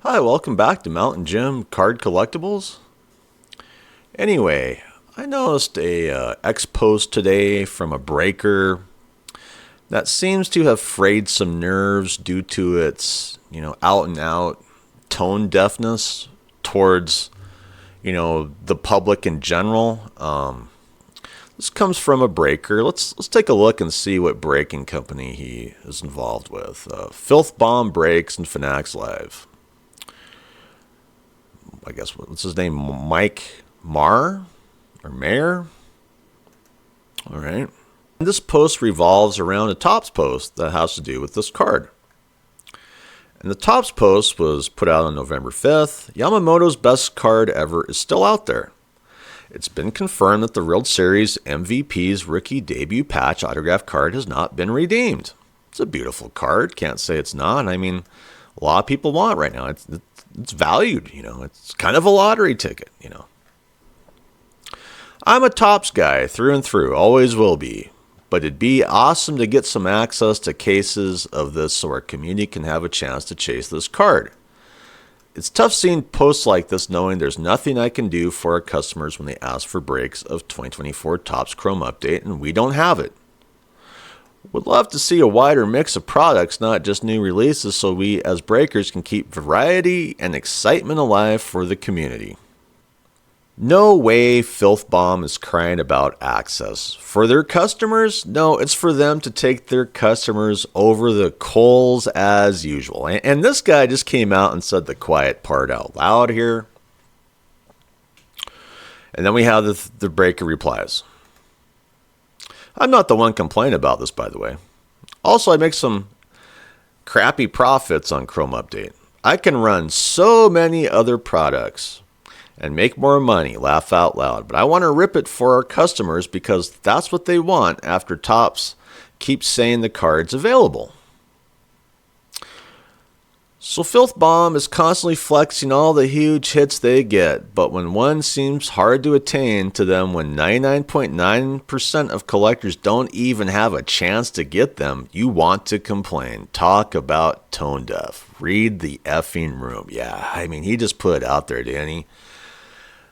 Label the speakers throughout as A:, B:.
A: Hi, welcome back to Mountain Jim Card Collectibles. Anyway, I noticed a X post today from a breaker that seems to have frayed some nerves due to its, out and out tone deafness towards, the public in general. This comes from a breaker. Let's take a look and see what breaking company he is involved with. Filth Bomb Breaks and Fanatics Live. I guess, what's his name? Mike Marr? Or Mayer? All right. And this post revolves around a Topps post that has to do with this card. And the Topps post was put out on November 5th. Yamamoto's best card ever is still out there. It's been confirmed that the World Series MVP's rookie debut patch autograph card has not been redeemed. It's a beautiful card. Can't say it's not. I mean, a lot of people want it right now. It's valued, It's kind of a lottery ticket, I'm a Topps guy through and through, always will be. But it'd be awesome to get some access to cases of this so our community can have a chance to chase this card. It's tough seeing posts like this knowing there's nothing I can do for our customers when they ask for breaks of 2024 Topps Chrome Update and we don't have it. Would love to see a wider mix of products, not just new releases, so we as breakers can keep variety and excitement alive for the community. No way Filth Bomb is crying about access. For their customers? No, it's for them to take their customers over the coals as usual. And this guy just came out and said the quiet part out loud here. And then we have the breaker replies. I'm not the one complaining about this, by the way. Also, I make some crappy profits on Chrome Update. I can run so many other products and make more money, laugh out loud. But I want to rip it for our customers because that's what they want after Topps keeps saying the card's available. So Filth Bomb is constantly flexing all the huge hits they get, but when one seems hard to attain to them, when 99.9% of collectors don't even have a chance to get them, you want to complain. Talk about tone deaf. Read the effing room. Yeah, I mean, he just put it out there, didn't he?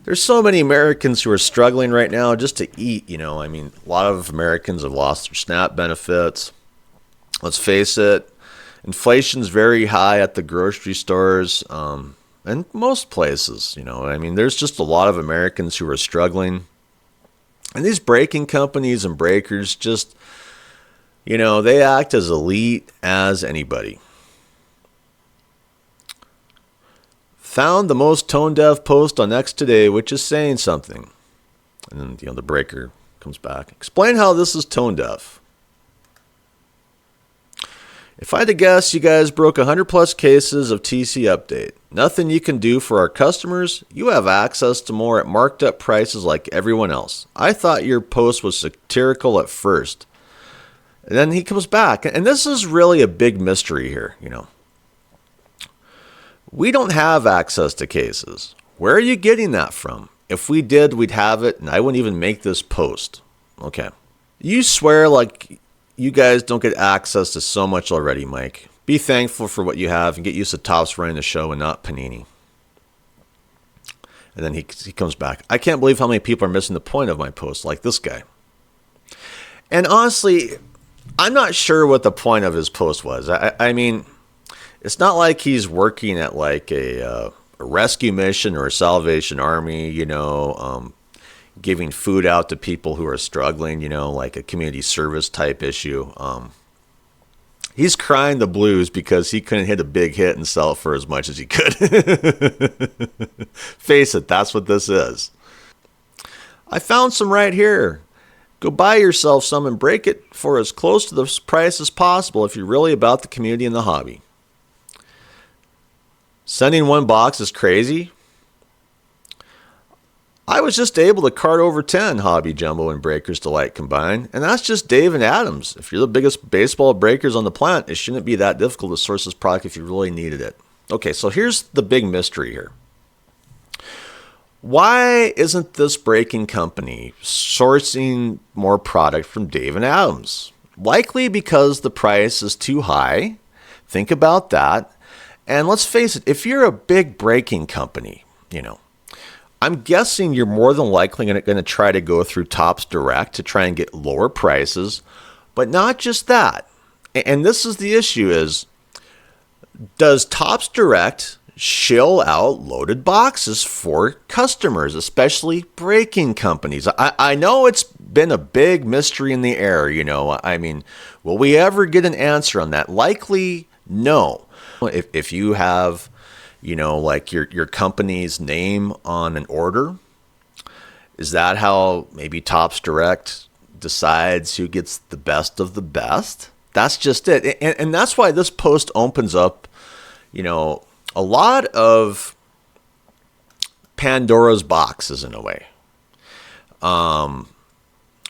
A: There's so many Americans who are struggling right now just to eat, I mean, a lot of Americans have lost their SNAP benefits. Let's face it. Inflation's very high at the grocery stores and most places, I mean, there's just a lot of Americans who are struggling. And these breaking companies and breakers just, they act as elite as anybody. Found the most tone-deaf post on X today, which is saying something. And then, the breaker comes back. Explain how this is tone-deaf. If I had to guess, you guys broke 100 plus cases of TC Update. Nothing you can do for our customers. You have access to more at marked up prices like everyone else. I thought your post was satirical at first. And then he comes back. And this is really a big mystery here, We don't have access to cases. Where are you getting that from? If we did, we'd have it, and I wouldn't even make this post. Okay. You swear like you guys don't get access to so much already, Mike. Be thankful for what you have and get used to Topps running the show and not Panini. And then he comes back. I can't believe how many people are missing the point of my post, like this guy. And honestly, I'm not sure what the point of his post was. I mean, it's not like he's working at like a rescue mission or a Salvation Army, giving food out to people who are struggling, like a community service type issue. He's crying the blues because he couldn't hit a big hit and sell it for as much as he could. Face it, that's what this is. I found some right here. Go buy yourself some and break it for as close to the price as possible if you're really about the community and the hobby. Sending one box is crazy. I was just able to cart over 10 Hobby Jumbo and Breakers Delight combined, and that's just Dave and Adams. If you're the biggest baseball breakers on the planet, it shouldn't be that difficult to source this product if you really needed it. Okay, so here's the big mystery here. Why isn't this breaking company sourcing more product from Dave and Adams? Likely because the price is too high. Think about that. And let's face it, if you're a big braking company, I'm guessing you're more than likely going to try to go through Topps Direct to try and get lower prices. But not just that. And this is the issue is, does Topps Direct shill out loaded boxes for customers, especially braking companies? I know it's been a big mystery in the air, I mean, will we ever get an answer on that? Likely no. If you have, like your company's name on an order, is that how maybe Topps Direct decides who gets the best of the best? That's just it. And that's why this post opens up, a lot of Pandora's boxes in a way.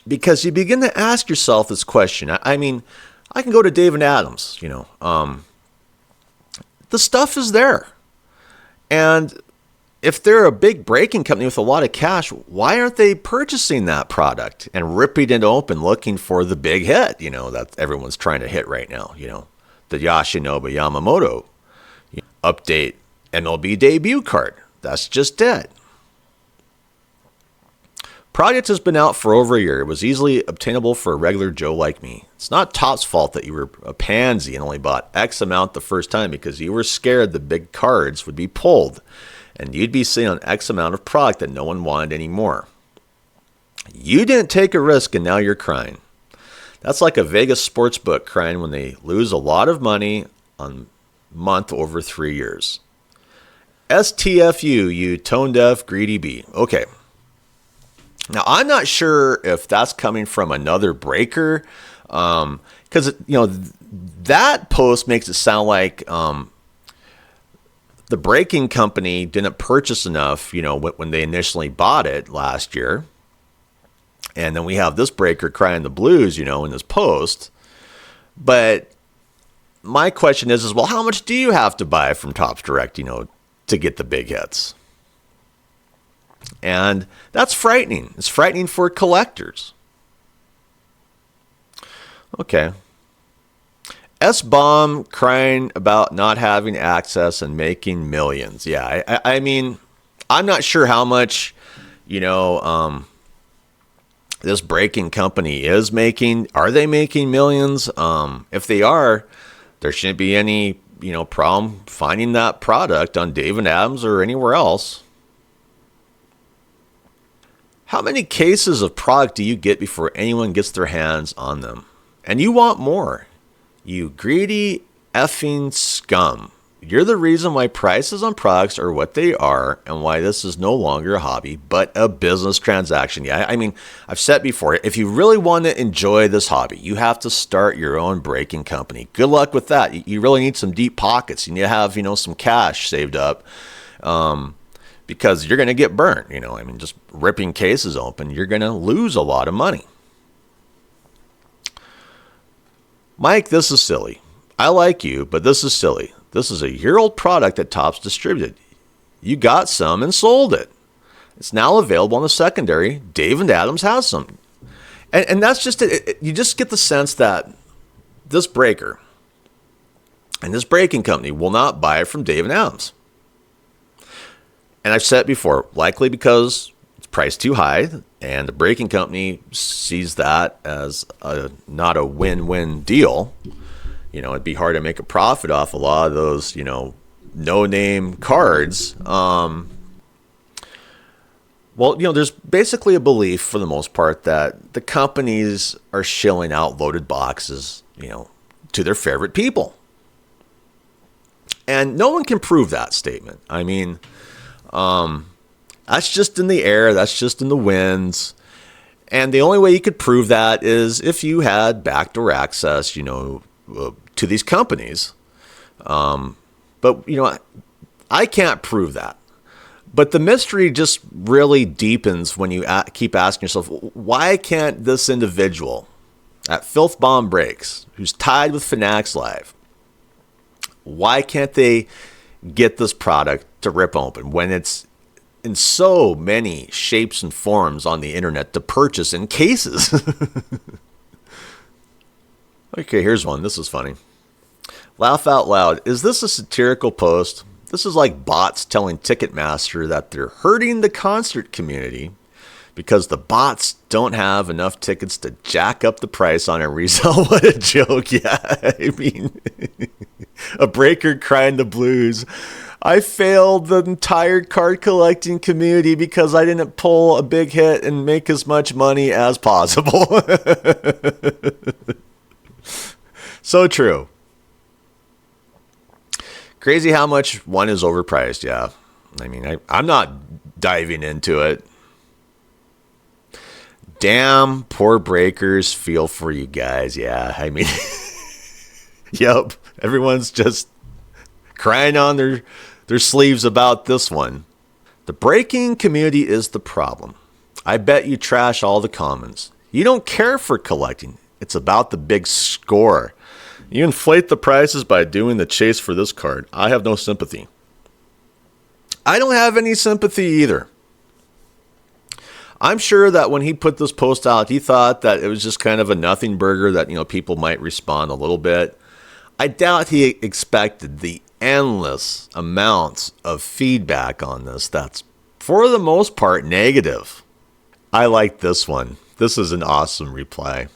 A: Because you begin to ask yourself this question. I mean, I can go to David Adams, the stuff is there. And if they're a big braking company with a lot of cash, why aren't they purchasing that product and ripping it open looking for the big hit, that everyone's trying to hit right now, the Yoshinobo Yamamoto update MLB debut card. That's just it. Product has been out for over a year. It was easily obtainable for a regular Joe like me. It's not Topps' fault that you were a pansy and only bought X amount the first time because you were scared the big cards would be pulled and you'd be sitting on X amount of product that no one wanted anymore. You didn't take a risk and now you're crying. That's like a Vegas sportsbook crying when they lose a lot of money on month over 3 years. STFU, you tone-deaf, greedy bee. Okay. Now, I'm not sure if that's coming from another breaker, because, that post makes it sound like the braking company didn't purchase enough, when they initially bought it last year. And then we have this breaker crying the blues, in this post. But my question is, well, how much do you have to buy from Topps Direct, to get the big hits? And that's frightening. It's frightening for collectors. Okay. S-Bomb crying about not having access and making millions. Yeah, I mean, I'm not sure how much, this braking company is making. Are they making millions? If they are, there shouldn't be any, problem finding that product on David Adams or anywhere else. How many cases of product do you get before anyone gets their hands on them? And you want more. You greedy effing scum. You're the reason why prices on products are what they are and why this is no longer a hobby, but a business transaction. Yeah, I mean, I've said before, if you really want to enjoy this hobby, you have to start your own braking company. Good luck with that. You really need some deep pockets. You need to have, some cash saved up. Because you're going to get burnt, just ripping cases open, you're going to lose a lot of money. Mike, this is silly. I like you, but this is silly. This is a year-old product that Topps distributed. You got some and sold it. It's now available on the secondary. David Adams has some. And that's just it. You just get the sense that this breaker and this braking company will not buy it from David Adams. And I've said it before, likely because it's priced too high and the braking company sees that as not a win-win deal. It'd be hard to make a profit off a lot of those, no-name cards. Well, there's basically a belief for the most part that the companies are shilling out loaded boxes, to their favorite people. And no one can prove that statement. I mean, that's just in the air. That's just in the winds. And the only way you could prove that is if you had backdoor access, to these companies. But, I can't prove that. But the mystery just really deepens when you keep asking yourself, why can't this individual at Filth Bomb Breaks, who's tied with Fanatics Live, why can't they get this product to rip open when it's in so many shapes and forms on the internet to purchase in cases? Okay, here's one. This is funny. Laugh out loud. Is this a satirical post? This is like bots telling Ticketmaster that they're hurting the concert community because the bots don't have enough tickets to jack up the price on a resale. What a joke. Yeah, I mean, a breaker crying the blues. I failed the entire card collecting community because I didn't pull a big hit and make as much money as possible. So true. Crazy how much one is overpriced, yeah. I mean, I'm not diving into it. Damn, poor breakers, feel for you guys, yeah. I mean, yep, everyone's just crying on their sleeves about this one. The breaking community is the problem. I bet you trash all the commons. You don't care for collecting. It's about the big score. You inflate the prices by doing the chase for this card. I have no sympathy. I don't have any sympathy either. I'm sure that when he put this post out, he thought that it was just kind of a nothing burger that, people might respond a little bit. I doubt he expected the endless amounts of feedback on this that's, for the most part, negative. I like this one. This is an awesome reply.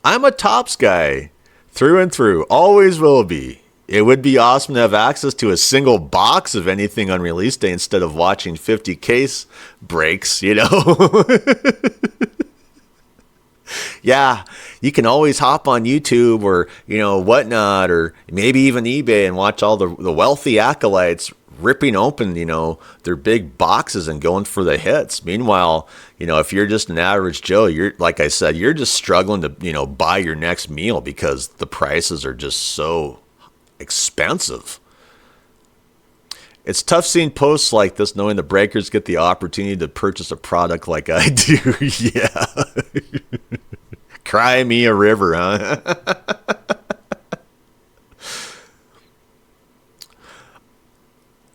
A: I'm a Topps guy, through and through, always will be. It would be awesome to have access to a single box of anything on release day instead of watching 50 case breaks, Yeah, you can always hop on YouTube or, whatnot, or maybe even eBay and watch all the wealthy acolytes ripping open, their big boxes and going for the hits. Meanwhile, if you're just an average Joe, you're, like I said, you're just struggling to, buy your next meal because the prices are just so expensive. It's tough seeing posts like this, knowing the breakers get the opportunity to purchase a product like I do. Yeah. Cry me a river, huh?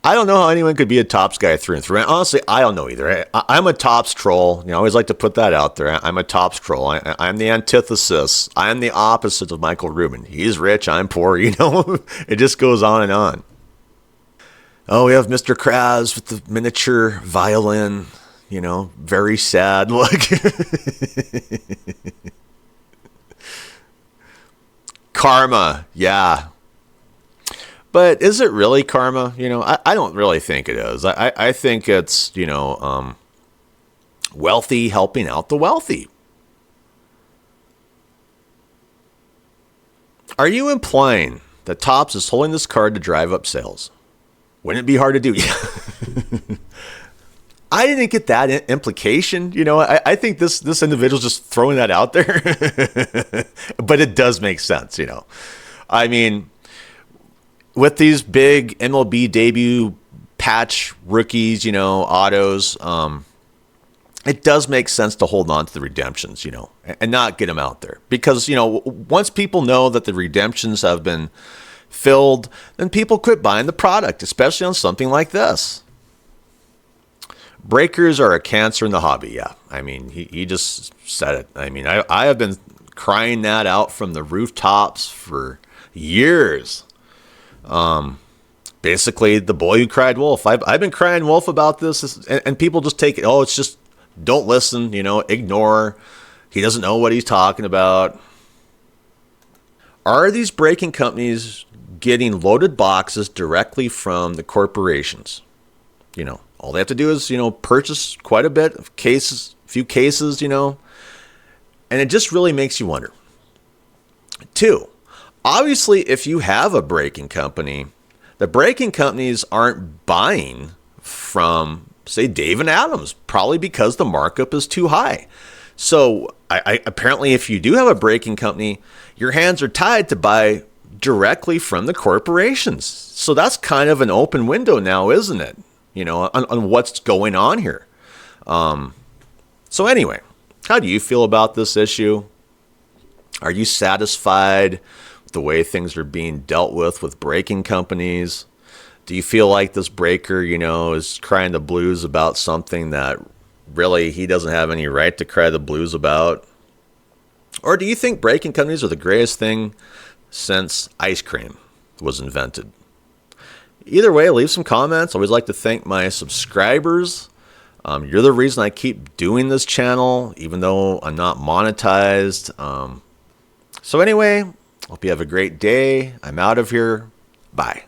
A: I don't know how anyone could be a Topps guy through and through. Honestly, I don't know either. I'm a Topps troll. I always like to put that out there. I'm a Topps troll. I'm the antithesis. I'm the opposite of Michael Rubin. He's rich. I'm poor. It just goes on and on. Oh, we have Mr. Kraz with the miniature violin. Very sad look. Karma. Yeah. But is it really karma? I don't really think it is. I think it's, wealthy helping out the wealthy. Are you implying that Topps is holding this card to drive up sales? Wouldn't it be hard to do? I didn't get that implication. I think this individual's just throwing that out there. But it does make sense, I mean, with these big MLB debut patch rookies, autos, it does make sense to hold on to the redemptions, and not get them out there. Because, once people know that the redemptions have been filled, then people quit buying the product, especially on something like this. Breakers are a cancer in the hobby, yeah. I mean, he just said it. I mean, I have been crying that out from the rooftops for years. Basically, the boy who cried wolf. I've been crying wolf about this, and people just take it, it's just, don't listen, ignore. He doesn't know what he's talking about. Are these breaking companies getting loaded boxes directly from the corporations? All they have to do is, purchase quite a bit of cases, few cases, and it just really makes you wonder. 2, obviously, if you have a breaking company, the breaking companies aren't buying from, say, Dave and Adams, probably because the markup is too high. So apparently, if you do have a breaking company, your hands are tied to buy directly from the corporations. So that's kind of an open window now, isn't it? On what's going on here. So anyway, how do you feel about this issue? Are you satisfied with the way things are being dealt with breaking companies? Do you feel like this breaker, is crying the blues about something that really he doesn't have any right to cry the blues about? Or do you think breaking companies are the greatest thing since ice cream was invented. Either way, leave some comments. I always like to thank my subscribers. You're the reason I keep doing this channel, even though I'm not monetized. So anyway, hope you have a great day. I'm out of here. Bye.